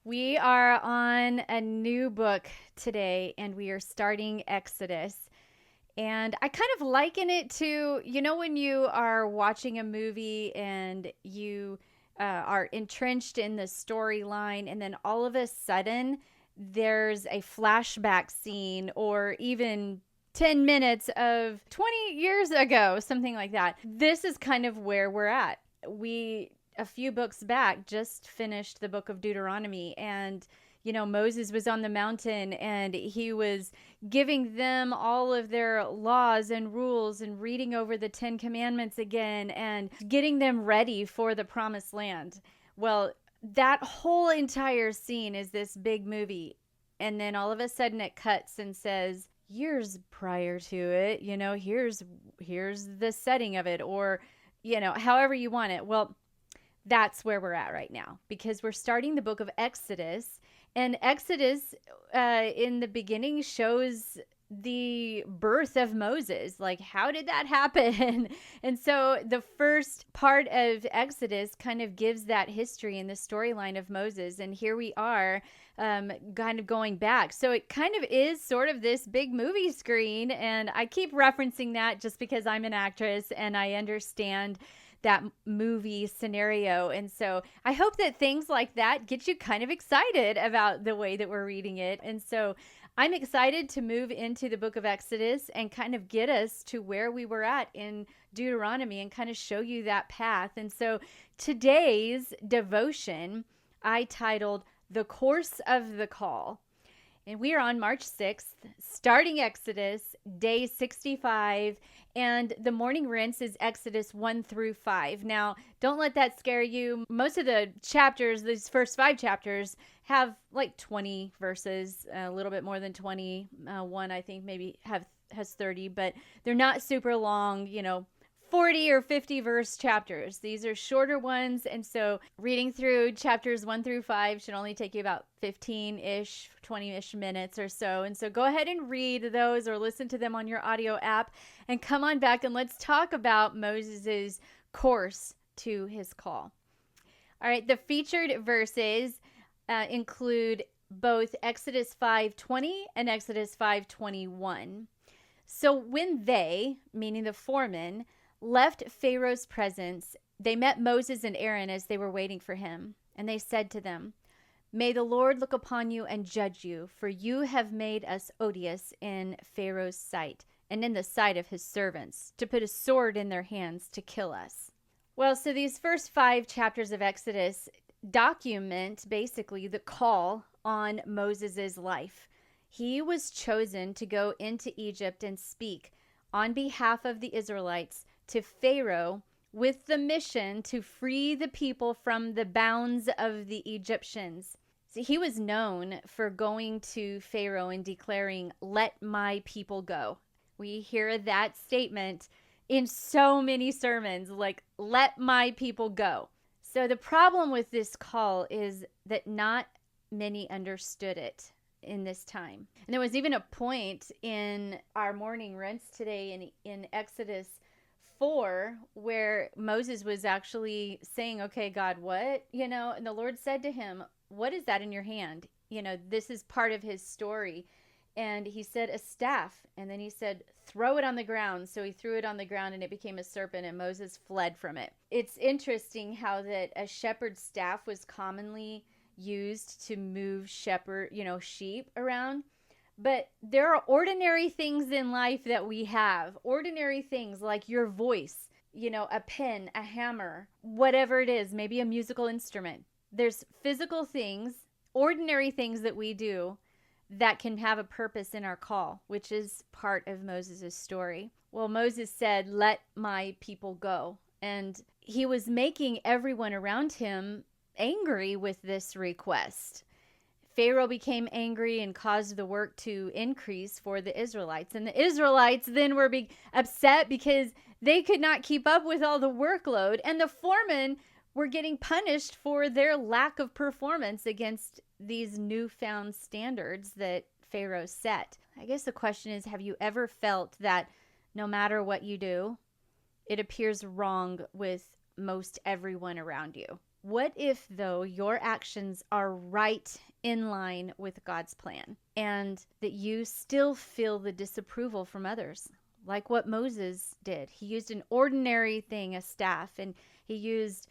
We are on a new book today, and we are starting Exodus. And I kind of liken it to, when you are watching a movie and you are entrenched in the storyline, and then all of a sudden there's a flashback scene, or even 10 minutes of 20 years ago, something like that. This is kind of where we're at. We a few books back just finished the book of Deuteronomy, and Moses was on the mountain and he was giving them all of their laws and rules and reading over the 10 commandments again and getting them ready for the promised land. Well, that whole entire scene is this big movie, and then all of a sudden it cuts and says years prior to it, here's the setting of it, or however you want it. Well, that's where we're at right now, because we're starting the book of Exodus. And Exodus in the beginning shows the birth of Moses. Like, how did that happen? And so the first part of Exodus kind of gives that history and the storyline of Moses. And here we are kind of going back. So it kind of is sort of this big movie screen. And I keep referencing that just because I'm an actress and I understand that movie scenario. And so I hope that things like that get you kind of excited about the way that we're reading it. And so I'm excited to move into the book of Exodus and kind of get us to where we were at in Deuteronomy and kind of show you that path. And so today's devotion I titled The Course of the Call. And we are on March 6th, starting Exodus, day 65, and the morning rinse is Exodus 1 through 5. Now, don't let that scare you. Most of the chapters, these first 5 chapters, have like 20 verses, a little bit more than 20. One, I think, maybe has 30, but they're not super long, 40 or 50 verse chapters. These are shorter ones, and so reading through chapters 1 through 5 should only take you about 15-ish, 20-ish minutes or so. And so go ahead and read those or listen to them on your audio app, and come on back and let's talk about Moses's course to his call. All right, the featured verses include both Exodus 5:20 and Exodus 5:21. So when they, meaning the foremen, left Pharaoh's presence, they met Moses and Aaron as they were waiting for him. And they said to them, "May the Lord look upon you and judge you, for you have made us odious in Pharaoh's sight and in the sight of his servants, to put a sword in their hands to kill us." Well, so these first 5 chapters of Exodus document basically the call on Moses's life. He was chosen to go into Egypt and speak on behalf of the Israelites to Pharaoh with the mission to free the people from the bounds of the Egyptians. So he was known for going to Pharaoh and declaring, "Let my people go." We hear that statement in so many sermons, like, "Let my people go." So the problem with this call is that not many understood it in this time. And there was even a point in our morning rinse today in Exodus 4 where Moses was actually saying, "Okay, God, what?" And the Lord said to him, "What is that in your hand?" This is part of his story. And he said, "A staff." And then he said, "Throw it on the ground." So he threw it on the ground and it became a serpent, and Moses fled from it. It's interesting how that a shepherd's staff was commonly used to move sheep around. But there are ordinary things in life that we have. Ordinary things like your voice, a pen, a hammer, whatever it is, maybe a musical instrument. There's physical things, ordinary things that we do that can have a purpose in our call, which is part of Moses' story. Well, Moses said, "Let my people go." And he was making everyone around him angry with this request. Pharaoh became angry and caused the work to increase for the Israelites. And the Israelites then were upset because they could not keep up with all the workload. And the foremen were getting punished for their lack of performance against these newfound standards that Pharaoh set. I guess the question is, have you ever felt that no matter what you do, it appears wrong with most everyone around you? What if, though, your actions are right in line with God's plan and that you still feel the disapproval from others? Like what Moses did. He used an ordinary thing, a staff, and he used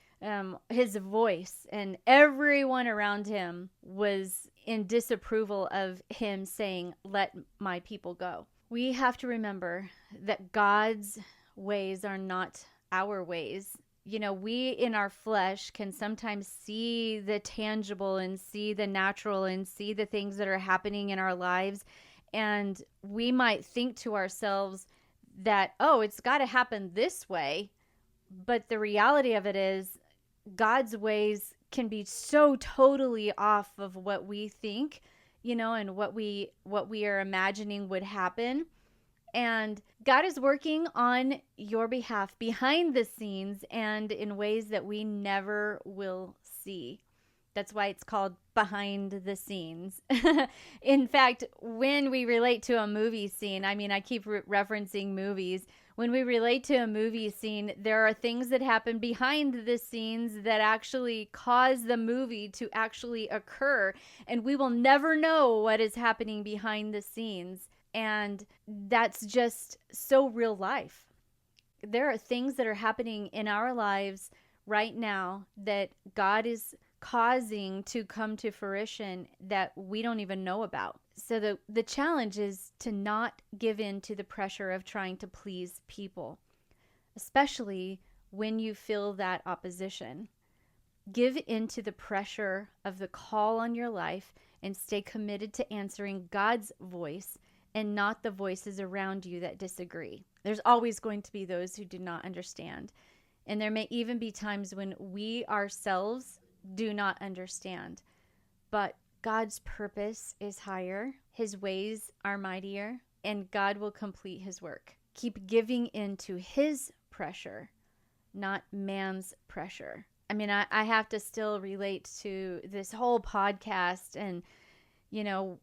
his voice, and everyone around him was in disapproval of him saying, "Let my people go." We have to remember that God's ways are not our ways. We in our flesh can sometimes see the tangible and see the natural and see the things that are happening in our lives. And we might think to ourselves that, oh, it's got to happen this way. But the reality of it is, God's ways can be so totally off of what we think, and what we are imagining would happen. And God is working on your behalf behind the scenes and in ways that we never will see. That's why it's called behind the scenes. In fact, when we relate to a movie scene, I keep referencing movies. When we relate to a movie scene, there are things that happen behind the scenes that actually cause the movie to actually occur. And we will never know what is happening behind the scenes. And that's just so real life. There are things that are happening in our lives right now that God is causing to come to fruition that we don't even know about. So the challenge is to not give in to the pressure of trying to please people, especially when you feel that opposition. Give in to the pressure of the call on your life and stay committed to answering God's voice and not the voices around you that disagree. There's always going to be those who do not understand. And there may even be times when we ourselves do not understand. But God's purpose is higher, His ways are mightier, and God will complete His work. Keep giving in to His pressure, not man's pressure. I have to still relate to this whole podcast and,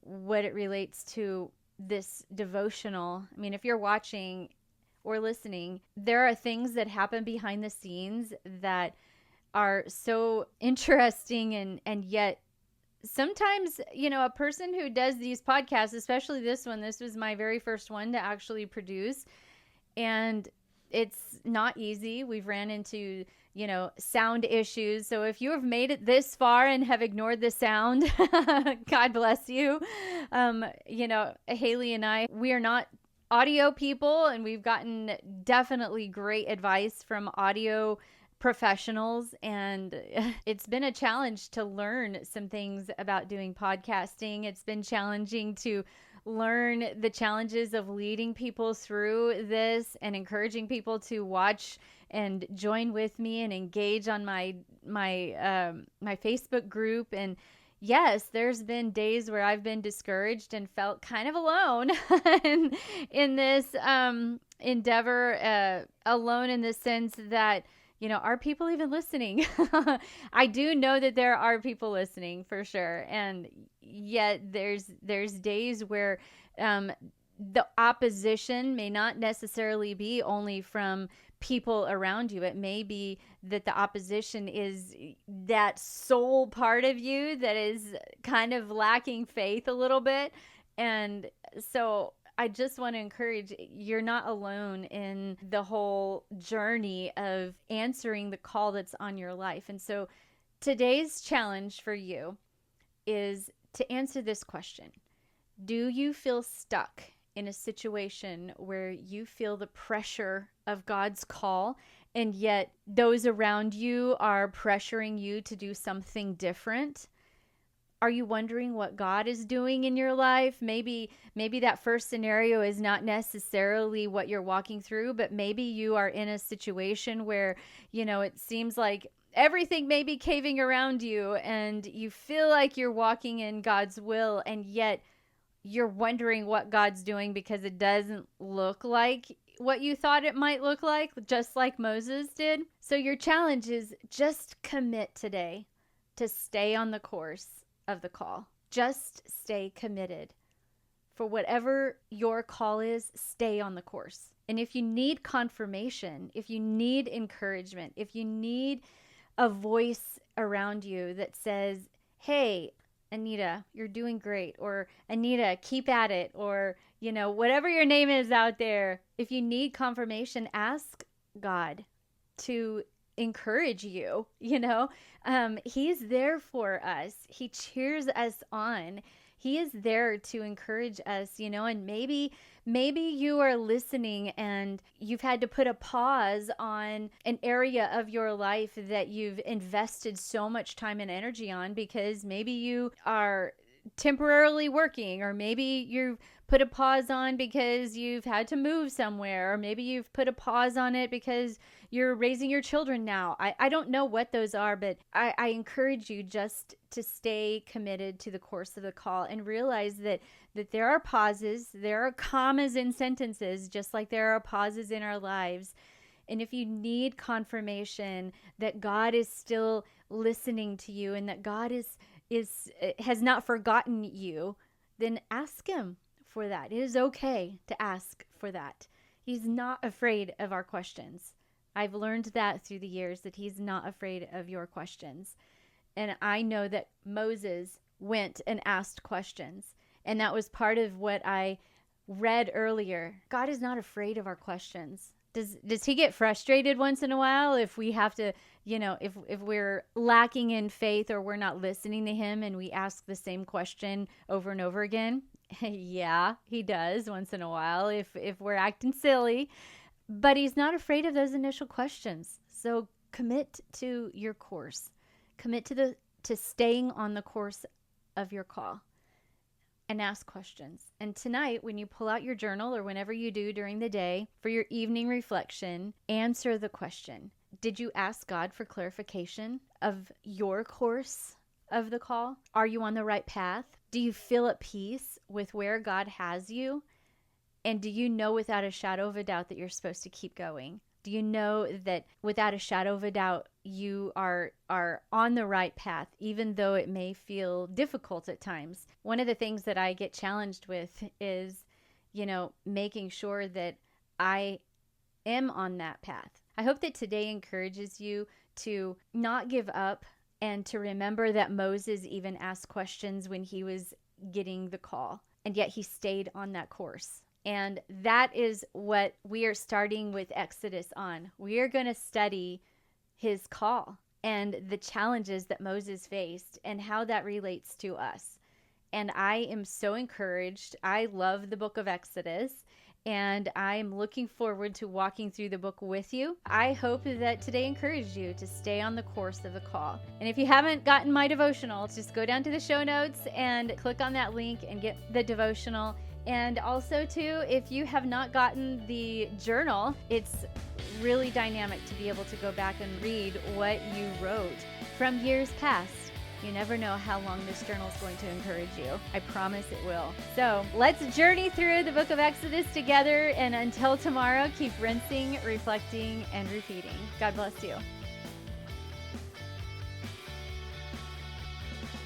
what it relates to this devotional. If you're watching or listening, there are things that happen behind the scenes that are so interesting and yet sometimes, a person who does these podcasts, especially this one, this was my very first one to actually produce, and it's not easy. We've ran into, sound issues. So if you have made it this far and have ignored the sound, God bless you. Haley and I, we are not audio people, and we've gotten definitely great advice from audio professionals, and it's been a challenge to learn some things about doing podcasting. It's been challenging to learn the challenges of leading people through this and encouraging people to watch and join with me and engage on my Facebook group. And yes, there's been days where I've been discouraged and felt kind of alone in this endeavor, alone in the sense that, are people even listening? I do know that there are people listening for sure. And yet there's days where the opposition may not necessarily be only from people around you. It may be that the opposition is that soul part of you that is kind of lacking faith a little bit. And so I just want to encourage, you're not alone in the whole journey of answering the call that's on your life. And so today's challenge for you is to answer this question. Do you feel stuck in a situation where you feel the pressure of God's call, and yet those around you are pressuring you to do something different? Are you wondering what God is doing in your life? Maybe that first scenario is not necessarily what you're walking through, but maybe you are in a situation where, it seems like everything may be caving around you and you feel like you're walking in God's will, and yet you're wondering what God's doing because it doesn't look like what you thought it might look like, just like Moses did. So your challenge is just commit today to stay on the course of the call. Just stay committed. For whatever your call is, stay on the course. And if you need confirmation, if you need encouragement, if you need a voice around you that says, hey, Anita, you're doing great, or Anita, keep at it, or, whatever your name is out there. If you need confirmation, ask God to encourage you. He's there for us. He cheers us on. He is there to encourage us, and maybe you are listening and you've had to put a pause on an area of your life that you've invested so much time and energy on, because maybe you are temporarily working, or maybe you've put a pause on because you've had to move somewhere, or maybe you've put a pause on it because you're raising your children now. I don't know what those are, but I encourage you just to stay committed to the course of the call and realize that there are pauses, there are commas in sentences, just like there are pauses in our lives. And if you need confirmation that God is still listening to you and that God has not forgotten you, then ask him for that. It is okay to ask for that. He's not afraid of our questions. I've learned that through the years, that he's not afraid of your questions. And I know that Moses went and asked questions. And that was part of what I read earlier. God is not afraid of our questions. Does he get frustrated once in a while if we have to, if we're lacking in faith or we're not listening to him and we ask the same question over and over again? Yeah, he does once in a while if we're acting silly. But he's not afraid of those initial questions. So commit to your course. Commit to staying on the course of your call and ask questions. And tonight, when you pull out your journal or whenever you do during the day for your evening reflection, answer the question. Did you ask God for clarification of your course of the call? Are you on the right path? Do you feel at peace with where God has you? And do you know without a shadow of a doubt that you're supposed to keep going? Do you know that without a shadow of a doubt you are on the right path, even though it may feel difficult at times? One of the things that I get challenged with is, making sure that I am on that path. I hope that today encourages you to not give up and to remember that Moses even asked questions when he was getting the call, and yet he stayed on that course. And that is what we are starting with Exodus on. We are going to study his call and the challenges that Moses faced and how that relates to us. And I am so encouraged. I love the book of Exodus, and I'm looking forward to walking through the book with you. I hope that today encouraged you to stay on the course of the call. And if you haven't gotten my devotional, just go down to the show notes and click on that link and get the devotional. And also, too, if you have not gotten the journal, it's really dynamic to be able to go back and read what you wrote from years past. You never know how long this journal is going to encourage you. I promise it will. So let's journey through the book of Exodus together. And until tomorrow, keep rinsing, reflecting, and repeating. God bless you.